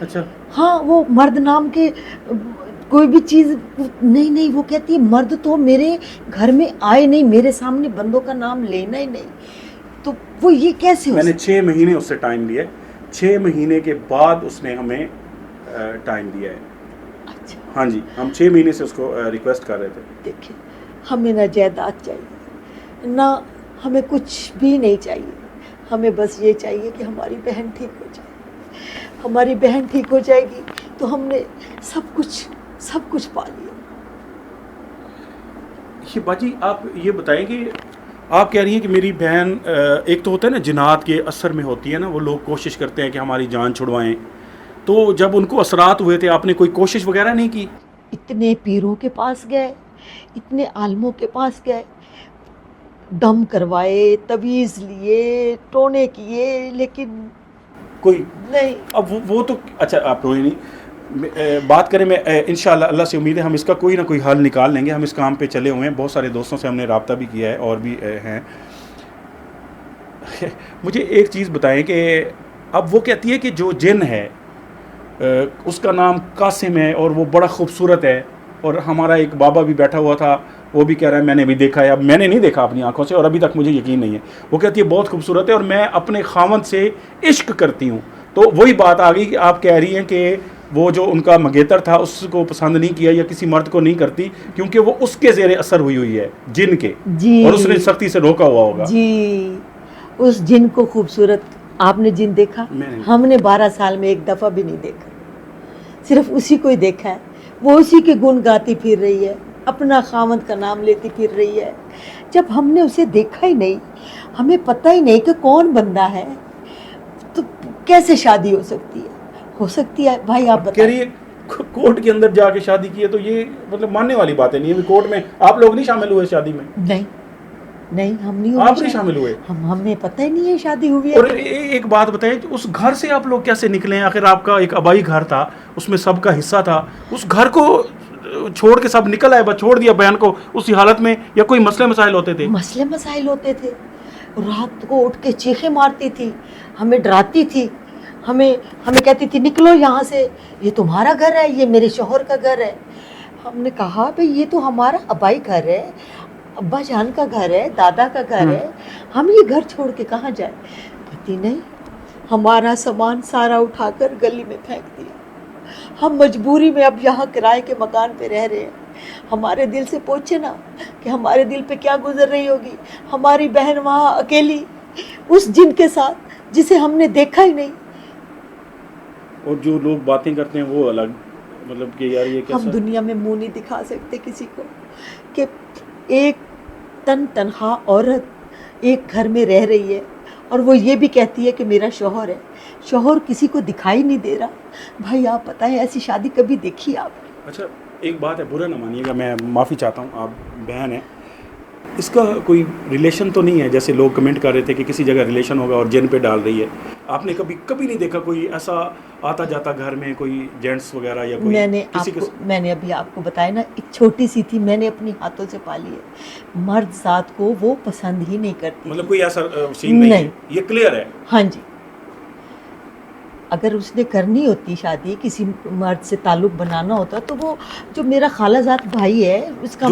اچھا ہاں وہ مرد نام کے کوئی بھی چیز نہیں، وہ کہتی ہے مرد تو میرے گھر میں آئے نہیں، میرے سامنے بندوں کا نام لینا ہی نہیں. تو وہ یہ کیسے ہو میں نے سکتا؟ 6 مہینے اس سے ٹائم لیا ہے. 6 مہینے کے بعد اس نے ہمیں ٹائم دیا ہے. اچھا ہاں جی، ہم 6 مہینے سے اس کو ریکویسٹ کر رہے تھے. دیکھیں، ہمیں نہ جائیداد چاہیے، نہ ہمیں کچھ بھی نہیں چاہیے. ہمیں بس یہ چاہیے کہ ہماری بہن ٹھیک ہو جائے. ہماری بہن ٹھیک ہو جائے گی تو ہم نے سب کچھ پا لیا. یہ باجی آپ یہ بتائیں کہ آپ کہہ رہی ہیں کہ میری بہن، ایک تو ہوتا ہے نا جنات کے اثر میں ہوتی ہے نا، وہ لوگ کوشش کرتے ہیں کہ ہماری جان چھڑوائیں. تو جب ان کو اثرات ہوئے تھے آپ نے کوئی کوشش وغیرہ نہیں کی؟ اتنے پیروں کے پاس گئے، اتنے عالموں کے پاس گئے، دم کروائے، تویز لیے، ٹونے کیے، لیکن کوئی نہیں. اب وہ تو اچھا آپ روئی نہیں. بات کریں، میں انشاءاللہ اللہ سے امید ہے ہم اس کا کوئی نہ کوئی حل نکال لیں گے. ہم اس کام پہ چلے ہوئے ہیں، بہت سارے دوستوں سے ہم نے رابطہ بھی کیا ہے اور بھی ہیں. مجھے ایک چیز بتائیں کہ اب وہ کہتی ہے کہ جو جن ہے اس کا نام قاسم ہے اور وہ بڑا خوبصورت ہے، اور ہمارا ایک بابا بھی بیٹھا ہوا تھا وہ بھی کہہ رہا ہے میں نے بھی دیکھا ہے. اب میں نے نہیں دیکھا اپنی آنکھوں سے اور ابھی تک مجھے یقین نہیں ہے. وہ کہتی ہے بہت خوبصورت ہے اور میں اپنے خاوند سے عشق کرتی ہوں. تو وہی بات آ گئی کہ آپ کہہ رہی ہیں کہ وہ جو ان کا منگیتر تھا اس کو پسند نہیں کیا یا کسی مرد کو نہیں کرتی کیونکہ وہ اس کے زیر اثر ہوئی ہے جن کے، جی اور اس نے سختی سے روکا ہوا ہوگا. جی، اس جن کو خوبصورت آپ نے جن دیکھا؟ میں نے ہم نے 12 سال میں ایک دفعہ بھی نہیں دیکھا، صرف اسی کو ہی دیکھا ہے. وہ اسی کے گن گاتی پھر رہی ہے، اپنا خاوند کا نام لیتی پھر رہی ہے. جب ہم نے اسے دیکھا ہی نہیں، ہمیں پتہ ہی نہیں کہ کون بندہ ہے، تو کیسے شادی ہو سکتی ہے؟ ہو سکتی ہے بھائی آپ کہہ بتائیں. رہی ہے کورٹ کے اندر جا کے شادی کی ہے، تو یہ مطلب ماننے والی باتیں نہیں ہے. کورٹ میں آپ لوگ نہیں شامل ہوئے شادی میں؟ نہیں ہم نہیں ہوئے. آپ نہیں شامل ہوئے؟ ہمیں پتہ ہی نہیں ہے شادی ہوئی ہے. اور ایک بات بتائیں، اس گھر سے آپ لوگ کیسے نکلے ہیں؟ آخر آپ کا ایک آبائی گھر تھا، اس میں سب کا حصہ تھا، اس گھر کو چھوڑ کے سب نکل آئے، بس چھوڑ دیا بہن کو اسی حالت میں، یا کوئی مسئلے مسائل ہوتے تھے؟ مسئلے مسائل ہوتے تھے. رات کو اٹھ کے چیخیں مارتی تھی، ہمیں ڈراتی تھی، ہمیں کہتی تھی نکلو یہاں سے، یہ تمہارا گھر ہے، یہ میرے شوہر کا گھر ہے. ہم نے کہا بھئی یہ تو ہمارا آبائی گھر ہے، ابا جان کا گھر ہے، دادا کا گھر ہے، ہم یہ گھر چھوڑ کے کہاں جائیں؟ کہتی نہیں، ہمارا سامان سارا اٹھا کر گلی میں پھینک دیا. ہم مجبوری میں اب یہاں کرائے کے مکان پہ رہ رہے ہیں. ہمارے دل سے پوچھے نا کہ ہمارے دل پہ کیا گزر رہی ہوگی. ہماری بہن وہاں اکیلی اس جن کے ساتھ جسے ہم نے دیکھا ہی نہیں. اور جو لوگ باتیں کرتے ہیں وہ الگ، مطلب کہ یار یہ کیسا؟ ہم دنیا میں منہ نہیں دکھا سکتے کسی کو کہ ایک تنہا عورت ایک گھر میں رہ رہی ہے اور وہ یہ بھی کہتی ہے کہ میرا شوہر ہے. شوہر کسی کو دکھائی نہیں دے رہا. بھائی آپ بتائیں ایسی شادی کبھی دیکھی آپ؟ اچھا ایک بات ہے، برا نہ مانیے گا، میں معافی چاہتا ہوں، آپ بہن ہیں، اس کا کوئی ریلیشن تو نہیں ہے جیسے لوگ کمنٹ کر رہے تھے کہ کسی جگہ ریلیشن ہوگا اور جن پہ ڈال رہی ہے؟ آپ نے کبھی نہیں دیکھا کوئی ایسا آتا جاتا گھر میں کوئی جینٹس وغیرہ یا کوئی؟ میں نے ابھی آپ کو بتایا نا، ایک چھوٹی سی تھی، میں نے اپنی ہاتھوں سے پالی ہے. مرد ذات کو وہ پسند ہی نہیں کرتی. مطلب کوئی ایسا سین نہیں ہے، یہ کلیئر ہے؟ ہاں جی. اگر اس نے کرنی ہوتی شادی، کسی مرد سے تعلق بنانا ہوتا، تو وہ جو میرا خالہ زاد بھائی ہے، اس کا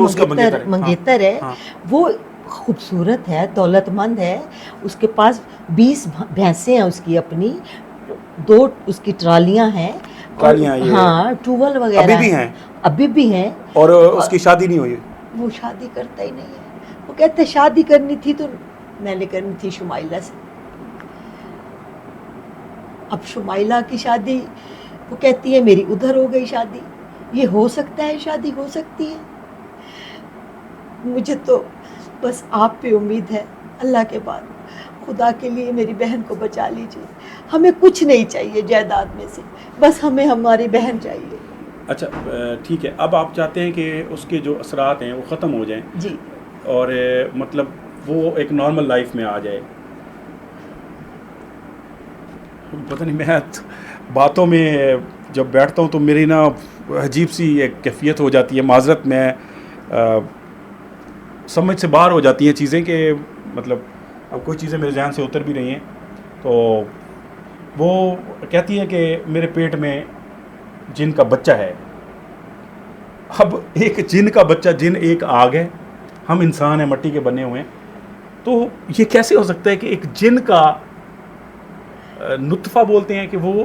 منگیتر ہے، وہ خوبصورت ہے، دولت مند ہے، اس کے پاس 20 بھینسیں ہیں اس کی اپنی، 2 اس کی ٹرالیاں ہیں، ہاں ٹوول وغیرہ ابھی بھی ہیں. اور اس کی شادی نہیں ہوئی؟ وہ شادی کرتا ہی نہیں ہے. وہ کہتے شادی کرنی تھی تو میں نے کرنی تھی شمائلہ سے. اب شمائلہ کی شادی وہ کہتی ہے میری ادھر ہو گئی شادی. یہ ہو سکتا ہے؟ شادی ہو سکتی ہے؟ مجھے تو بس آپ پہ امید ہے اللہ کے بعد. خدا کے لیے میری بہن کو بچا لیجیے. ہمیں کچھ نہیں چاہیے جائیداد میں سے، بس ہمیں ہماری بہن چاہیے. اچھا ٹھیک ہے، اب آپ چاہتے ہیں کہ اس کے جو اثرات ہیں وہ ختم ہو جائیں جی، اور مطلب وہ ایک نارمل لائف میں آ جائے. پتہ نہیں، میں باتوں میں جب بیٹھتا ہوں تو میری نا عجیب سی ایک کیفیت ہو جاتی ہے. معذرت، میں سمجھ سے باہر ہو جاتی ہیں چیزیں کہ مطلب اب کوئی چیزیں میرے ذہن سے اتر بھی رہی ہیں. تو وہ کہتی ہے کہ میرے پیٹ میں جن کا بچہ ہے. اب ایک جن کا بچہ، جن ایک آگ ہے، ہم انسان ہیں مٹی کے بنے ہوئے ہیں، تو یہ کیسے ہو سکتا ہے کہ ایک جن کا نطفہ بولتے ہیں کہ وہ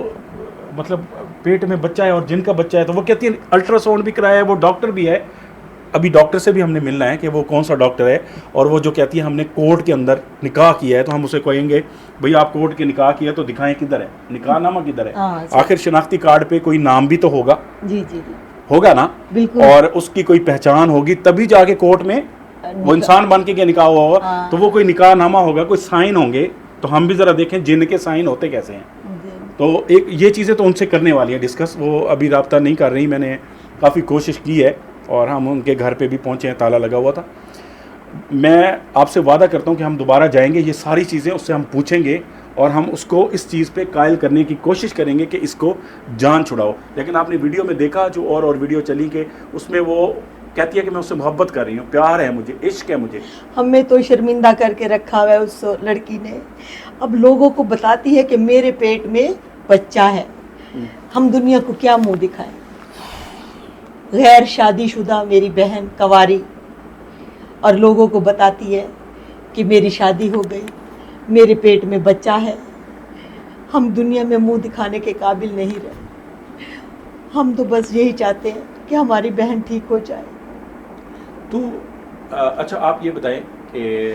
مطلب پیٹ میں بچہ ہے اور جن کا بچہ ہے. تو وہ کہتی ہے الٹرا ساؤنڈ بھی کرایا ہے، وہ ڈاکٹر بھی ہے. ابھی ڈاکٹر سے بھی ہم نے ملنا ہے کہ وہ کون سا ڈاکٹر ہے. اور وہ جو کہتی ہے ہم نے کورٹ کے اندر نکاح کیا ہے، تو ہم اسے کہیں گے بھئی آپ کورٹ کے نکاح کیا تو دکھائیں کدھر ہے نکاح نامہ، کدھر ہے. آخر شناختی کارڈ پہ کوئی نام بھی تو ہوگا. جی جی جی ہوگا نا، بالکل. اور اس کی کوئی پہچان ہوگی، تبھی جا کے کورٹ میں وہ انسان بن کے نکاح ہوا ہوگا. تو وہ کوئی نکاح نامہ ہوگا، کوئی سائن ہوں گے. تو ہم بھی ذرا دیکھیں جن کے سائن ہوتے کیسے ہیں. تو ایک یہ چیزیں تو ان سے کرنے والی ہیں ڈسکس. وہ ابھی رابطہ نہیں کر رہی، میں نے کافی کوشش کی ہے اور ہم ان کے گھر پہ بھی پہنچے ہیں، تالا لگا ہوا تھا. میں آپ سے وعدہ کرتا ہوں کہ ہم دوبارہ جائیں گے، یہ ساری چیزیں اس سے ہم پوچھیں گے اور ہم اس کو اس چیز پہ قائل کرنے کی کوشش کریں گے کہ اس کو جان چھڑاؤ. لیکن آپ نے ویڈیو میں دیکھا جو اور ویڈیو چلی کہ اس میں وہ کہتی ہے کہ میں اس سے محبت کر رہی ہوں، پیار ہے مجھے، عشق ہے مجھے. ہمیں تو شرمندہ کر کے رکھا ہوا ہے اس لڑکی نے. اب لوگوں کو بتاتی ہے کہ میرے پیٹ میں بچہ ہے. ہم دنیا کو کیا منہ دکھائیں؟ غیر شادی شدہ میری بہن کنواری، اور لوگوں کو بتاتی ہے کہ میری شادی ہو گئی، میرے پیٹ میں بچہ ہے. ہم دنیا میں منہ دکھانے کے قابل نہیں رہے. ہم تو بس یہی چاہتے ہیں کہ ہماری بہن ٹھیک ہو جائے. تو اچھا آپ یہ بتائیں کہ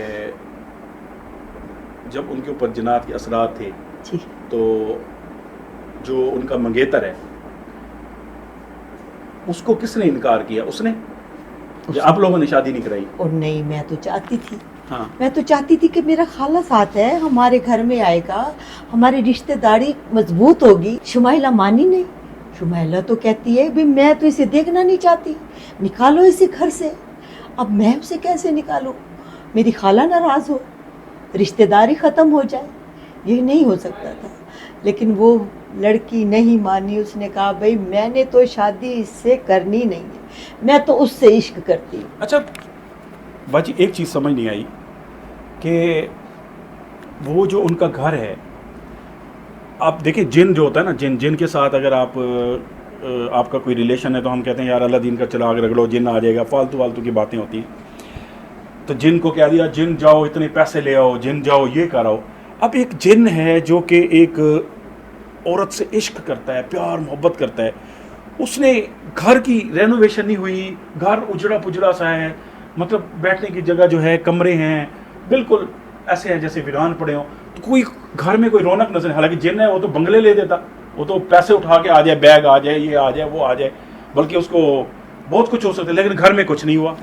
جب ان کے اوپر جنات کے اثرات تھے جی، تو جو ان کا منگیتر ہے اس کو کس نے انکار کیا؟ اس نے یا آپ لوگوں نے شادی نہیں کرائی؟ اور نہیں، میں تو چاہتی تھی. ہاں، میں تو چاہتی تھی کہ میرا خالہ ساتھ ہے، ہمارے گھر میں آئے گا، ہماری رشتہ داری مضبوط ہوگی. شمائلہ مانی نہیں. شمائلہ تو کہتی ہے بھی میں تو اسے دیکھنا نہیں چاہتی، نکالو اسے گھر سے. اب میں اسے کیسے نکالوں؟ میری خالہ ناراض ہو، رشتہ داری ختم ہو جائے. یہ نہیں ہو سکتا تھا. لیکن وہ لڑکی نہیں مانی. اس نے کہا بھائی میں نے تو شادی اس سے کرنی نہیں ہے، میں تو اس سے عشق کرتی ہوں. اچھا باجی ایک چیز سمجھ نہیں آئی کہ وہ جو ان کا گھر ہے، آپ دیکھیں جن جو ہوتا ہے نا، جن کے ساتھ اگر آپ کا کوئی ریلیشن ہے تو ہم کہتے ہیں یار اللہ دین کا چراغ رگڑو، جن آ جائے گا، فالتو کی باتیں ہوتی ہیں. تو جن کو کہہ دیا جن جاؤ اتنے پیسے لے آؤ، جن جاؤ یہ کراؤ. اب ایک جن ہے جو کہ ایک عورت سے عشق کرتا ہے، پیار محبت کرتا ہے. اس نے گھر کی رینوویشن نہیں ہوئی، گھر اجڑا پجڑا سا ہے، مطلب بیٹھنے کی جگہ جو ہے، کمرے ہیں بالکل ایسے ہیں جیسے ویران پڑے ہوں. تو کوئی گھر میں کوئی رونق نظر نہیں. حالانکہ جن ہے وہ تو بنگلے لے دیتا، وہ تو پیسے اٹھا کے آ جائے، بیگ آ جائے، یہ آ جائے، وہ آ جائے، بلکہ اس کو بہت کچھ ہو سکتا ہے. لیکن گھر میں کچھ نہیں ہوا.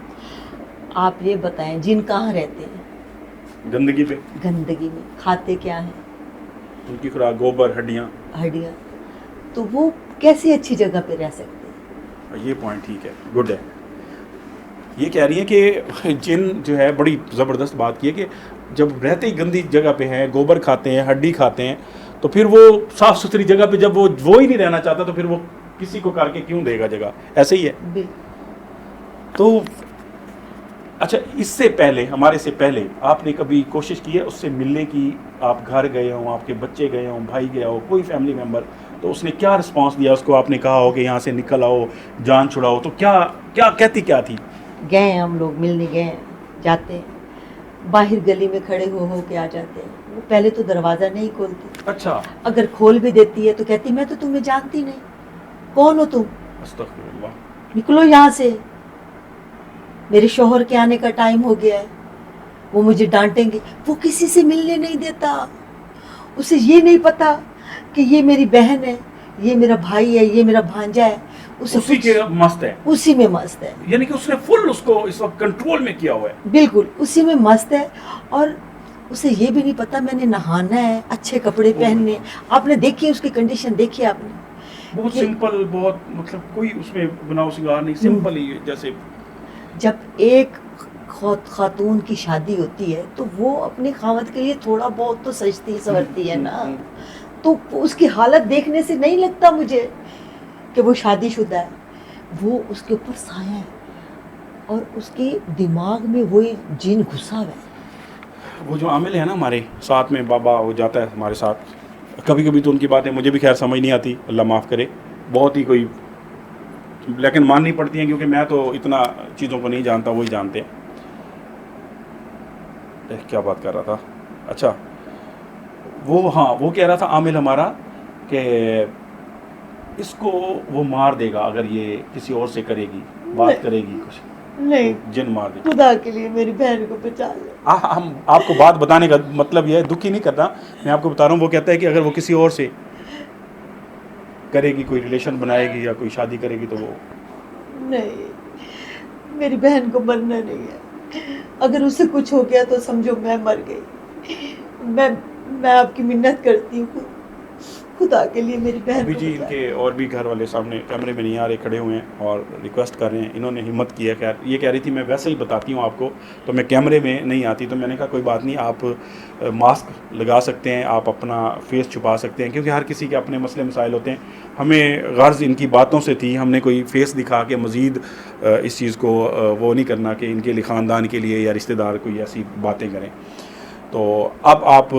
آپ یہ بتائیں جن کہاں رہتے ہیں؟ گندگی پہ. گندگی میں. کھاتے کیا ہیں؟ ان کی خوراک گوبر، ہڈیاں. تو وہ کیسی اچھی جگہ پہ رہ سکتے ہیں؟ یہ پوائنٹ ٹھیک ہے، گڈ ہے. یہ کہہ رہی ہیں کہ جن جو ہے بڑی زبردست بات کی ہے کہ جب رہتے ہی گندی جگہ پہ ہیں، گوبر کھاتے ہیں، ہڈی کھاتے ہیں، تو پھر وہ صاف ستھری جگہ پہ جب وہ ہی نہیں رہنا چاہتا تو پھر وہ کسی کو کر کے کیوں دے گا جگہ؟ ایسے ہی ہے. تو اچھا اس سے پہلے، ہمارے سے پہلے آپ نے کبھی کوشش کی ہے اس سے ملنے کی؟ آپ گھر گئے ہوں، آپ کے بچے گئے ہوں، بھائی گیا ہو، کوئی فیملی ممبر، تو اس نے کیا رسپانس دیا؟ اس کو آپ نے کہا ہو کہ یہاں سے نکل آؤ، جان چھڑاؤ، تو کیا کہتی کیا تھی؟ گئے ہیں ہم لوگ ملنے، گئے ہیں، جاتے ہیں، باہر گلی میں کھڑے ہو کے آ جاتے ہیں. وہ پہلے تو دروازہ نہیں کھولتی. اچھا. اگر کھول بھی دیتی ہے تو کہتی میں تو تمہیں جانتی نہیں، کون ہو تم؟ استغفر اللہ. نکلو یہاں سے، میرے شوہر کے آنے کا ٹائم ہو گیا ہے، وہ مجھے ڈانٹیں گے. وہ کسی سے ملنے نہیں دیتا. اسے یہ نہیں پتا کہ یہ میری بہن ہے، یہ میرا بھائی ہے، یہ میرا بھانجا ہے. اسی کے مست ہے، اسی میں مست ہے. یعنی کہ اس نے فل اس کو اس وقت کنٹرول میں کیا ہوا ہے. بالکل اسی میں مست ہے. اور اسے یہ بھی نہیں پتا میں نے نہانا ہے، اچھے کپڑے پہننے. آپ نے دیکھی اس کی کنڈیشن، دیکھی آپ نے؟ بہت سمپل، بہت مطلب کوئی اس میں بناؤ سنگار نہیں، سمپل ہی. جیسے جب ایک خاتون کی شادی ہوتی ہے تو وہ اپنے خاوند کے لیے تھوڑا بہت تو سجتی سورتی ہے نا. تو اس کی حالت دیکھنے سے نہیں لگتا مجھے کہ وہ شادی شدہ ہے. وہ اس کے اوپر سایہ ہے اور اس کے دماغ میں وہی جن گھسا ہوا ہے. وہ جو عامل ہے نا ہمارے ساتھ میں، بابا وہ جاتا ہے ہمارے ساتھ، کبھی کبھی تو ان کی باتیں مجھے بھی خیر سمجھ نہیں آتی, اللہ معاف کرے, بہت ہی کوئی, لیکن ماننی پڑتی ہیں کیونکہ میں تو اتنا چیزوں کو نہیں جانتا, وہی جانتے ہیں. کیا بات کر رہا تھا, اچھا وہ کہہ رہا تھا عامل ہمارا کہ اس کو وہ مار دے گا اگر یہ کسی اور سے کرے گی, بات کرے گی کچھ, نہیں, جن مار دے. خدا کے لیے میری بہن کو بچا لے. ہم آپ کو بات بتانے کا مطلب یہ ہے, دکھی نہیں کرنا, میں آپ کو بتا رہا ہوں. وہ کہتا ہے کہ اگر وہ کسی اور سے کرے گی, کوئی ریلیشن بنائے گی یا کوئی شادی کرے گی تو وہ نہیں, میری بہن کو مرنا نہیں ہے. اگر اسے کچھ ہو گیا تو سمجھو میں مر گئی. میں آپ کی منت کرتی ہوں, خدا کے لیے میری بہن ابھی کو جی ان بچا. کے اور بھی گھر والے سامنے کیمرے میں نہیں آ رہے, کھڑے ہوئے ہیں اور ریکویسٹ کر رہے ہیں. انہوں نے ہمت کی ہے, خیر یہ کہہ رہی تھی میں ویسے ہی بتاتی ہوں آپ کو, تو میں کیمرے میں نہیں آتی. تو میں نے کہا کوئی بات نہیں, آپ ماسک لگا سکتے ہیں, آپ اپنا فیس چھپا سکتے ہیں, کیونکہ ہر کسی کے اپنے مسئلے مسائل ہوتے ہیں. ہمیں غرض ان کی باتوں سے تھی, ہم نے کوئی فیس دکھا کے مزید اس چیز کو وہ نہیں کرنا کہ ان کے خاندان کے لیے یا رشتہ دار کوئی ایسی باتیں کریں. تو اب آپ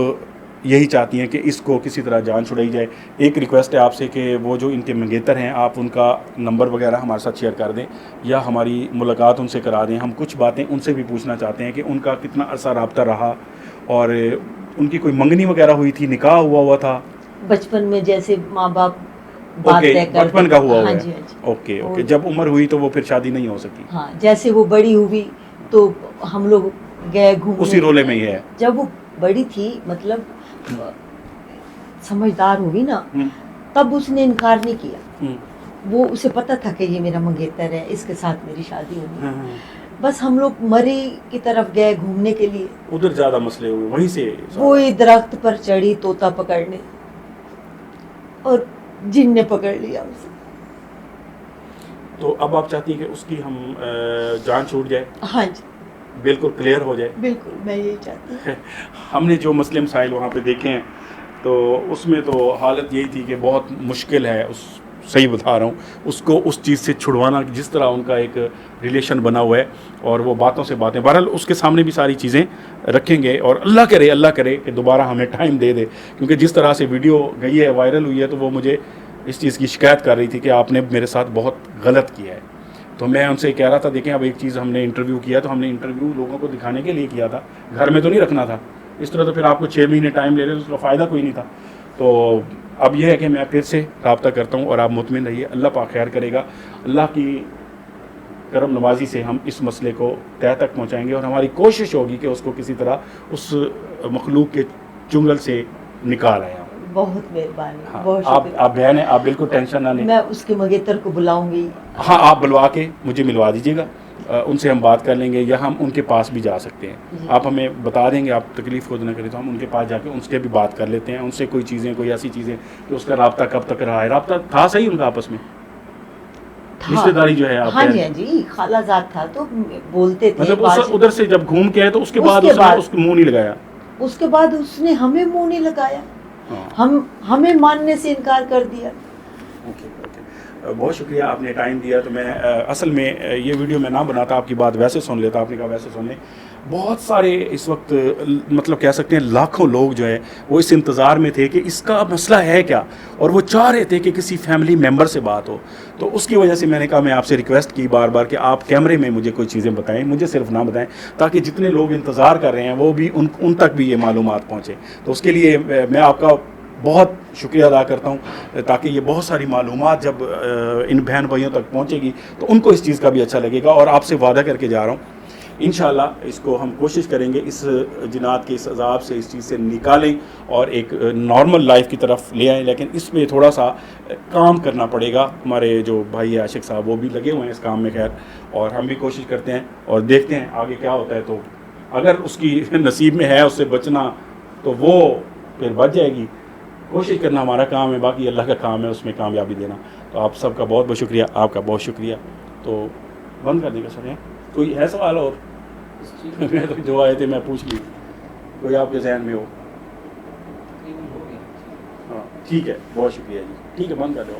یہی چاہتی ہیں کہ اس کو کسی طرح جان چھڑائی جائے. ایک ریکویسٹ ہے آپ سے کہ وہ جو ان کے منگیتر ہیں, آپ ان کا نمبر وغیرہ ہمارے ساتھ شیئر کر دیں یا ہماری ملاقات ان سے کرا دیں. ہم کچھ باتیں ان سے بھی پوچھنا چاہتے ہیں کہ ان کا کتنا عرصہ رابطہ رہا, اور ان کی کوئی منگنی وغیرہ ہوئی تھی, نکاح ہوا تھا بچپن میں جیسے ماں باپ بات طے کرتے, بچپن کا ہوا ہاں ہے. جی, اوکے, جب عمر ہوئی تو وہ پھر شادی نہیں ہو سکی. ہاں, جیسے وہ بڑی ہوئی تو ہم لوگ گئے گھومنے, اسی رولے میں ہی ہے. جب وہ بڑی تھی, مطلب سمجھدار ہوئی نا, تب اس نے انکار نہیں کیا. وہ اسے پتہ تھا کہ یہ میرا منگیتر ہے, اس کے ساتھ میری شادی ہوگی. بس ہم لوگ مری کی طرف گئے گھومنے کے لیے, ادھر زیادہ مسئلے ہوئے, وہیں سے وہ درخت پر چڑھی طوطا پکڑنے, اور جن نے پکڑ لیا اسے. تو اب آپ چاہتی ہیں کہ اس کی ہم جان چھوٹ جائے؟ ہاں جی, بالکل کلیئر ہو جائے. بالکل, میں یہی چاہتی ہوں. ہم نے جو مسئلے مسائل وہاں پہ دیکھے ہیں تو اس میں تو حالت یہی تھی کہ بہت مشکل ہے, صحیح بتا رہا ہوں, اس کو اس چیز سے چھڑوانا, جس طرح ان کا ایک ریلیشن بنا ہوا ہے, اور وہ باتوں سے باتیں. بہرحال اس کے سامنے بھی ساری چیزیں رکھیں گے, اور اللہ کرے کہ دوبارہ ہمیں ٹائم دے دے, کیونکہ جس طرح سے ویڈیو گئی ہے, وائرل ہوئی ہے, تو وہ مجھے اس چیز کی شکایت کر رہی تھی کہ آپ نے میرے ساتھ بہت غلط کیا ہے. تو میں ان سے کہہ رہا تھا دیکھیں اب ایک چیز ہم نے انٹرویو کیا, تو ہم نے انٹرویو لوگوں کو دکھانے کے لیے کیا تھا, گھر میں تو نہیں رکھنا تھا. اس طرح تو پھر آپ کو 6 مہینے ٹائم لے لیں تو اس کا فائدہ کوئی نہیں تھا. تو اب یہ ہے کہ میں پھر سے رابطہ کرتا ہوں, اور آپ مطمئن رہیے, اللہ پاک خیر کرے گا. اللہ کی کرم نوازی سے ہم اس مسئلے کو تہہ تک پہنچائیں گے, اور ہماری کوشش ہوگی کہ اس کو کسی طرح اس مخلوق کے چنگل سے نکال آئے. بہت مہربانی, بہت آپ بہن ہیں, آپ بالکل ٹینشن نہ لیں. میں اس کے منگیتر کو بلاؤں گی. ہاں, آپ بلوا کے مجھے ملوا دیجیے گا, ان سے ہم بات کر لیں گے, یا ہم ان کے پاس بھی جا سکتے ہیں. آپ ہمیں بتا دیں گے, آپ تکلیف خود نہ کریں, تو ہم ان کے پاس جا کے ان سے بھی بات کر لیتے ہیں, ان سے کوئی چیزیں, کوئی ایسی چیزیں کہ اس کا رابطہ کب تک رہا ہے. رابطہ تھا صحیح ان کا آپس میں, رشتے داری جو ہے. ہاں جی, خالہ زاد تھا, تو بولتے تھے. مطلب ادھر سے جب گھوم کے آئے تو اس کے بعد اس کو منہ نہیں لگایا. اس کے بعد اس نے ہمیں منہ نہیں لگایا, ہمیں ماننے سے انکار کر دیا. بہت شکریہ, آپ نے ٹائم دیا. تو میں اصل میں یہ ویڈیو میں نہ بناتا, آپ کی بات ویسے سن لیتا. آپ نے کہا ویسے سن لیں. بہت سارے اس وقت مطلب کہہ سکتے ہیں لاکھوں لوگ جو ہے وہ اس انتظار میں تھے کہ اس کا مسئلہ ہے کیا, اور وہ چاہ رہے تھے کہ کسی فیملی ممبر سے بات ہو. تو اس کی وجہ سے میں نے کہا, میں آپ سے ریکویسٹ کی بار بار کہ آپ کیمرے میں مجھے کوئی چیزیں بتائیں, مجھے صرف نہ بتائیں, تاکہ جتنے لوگ انتظار کر رہے ہیں وہ بھی ان تک بھی یہ معلومات پہنچے. تو اس کے لیے میں آپ کا بہت شکریہ ادا کرتا ہوں, تاکہ یہ بہت ساری معلومات جب ان بہن بھائیوں تک پہنچے گی تو ان کو اس چیز کا بھی اچھا لگے گا. اور آپ سے وعدہ کر کے جا رہا ہوں, انشاءاللہ اس کو ہم کوشش کریں گے اس جنات کے اس عذاب سے, اس چیز سے نکالیں اور ایک نارمل لائف کی طرف لے آئیں. لیکن اس میں تھوڑا سا کام کرنا پڑے گا. ہمارے جو بھائی عاشق صاحب وہ بھی لگے ہوئے ہیں اس کام میں, خیر, اور ہم بھی کوشش کرتے ہیں اور دیکھتے ہیں آگے کیا ہوتا ہے. تو اگر اس کی نصیب میں ہے اس سے بچنا تو وہ پھر بچ جائے گی. کوشش کرنا ہمارا کام ہے, باقی اللہ کا کام ہے اس میں کامیابی دینا. تو آپ سب کا بہت بہت شکریہ, آپ کا بہت شکریہ. تو بند کر دے گا سر, کوئی ہے سوال اور؟ میں تو جو آئے تھے میں پوچھ لی, کوئی آپ کے ذہن میں ہو؟ ہاں ٹھیک ہے, بہت شکریہ جی. ٹھیک ہے, بند کر دو.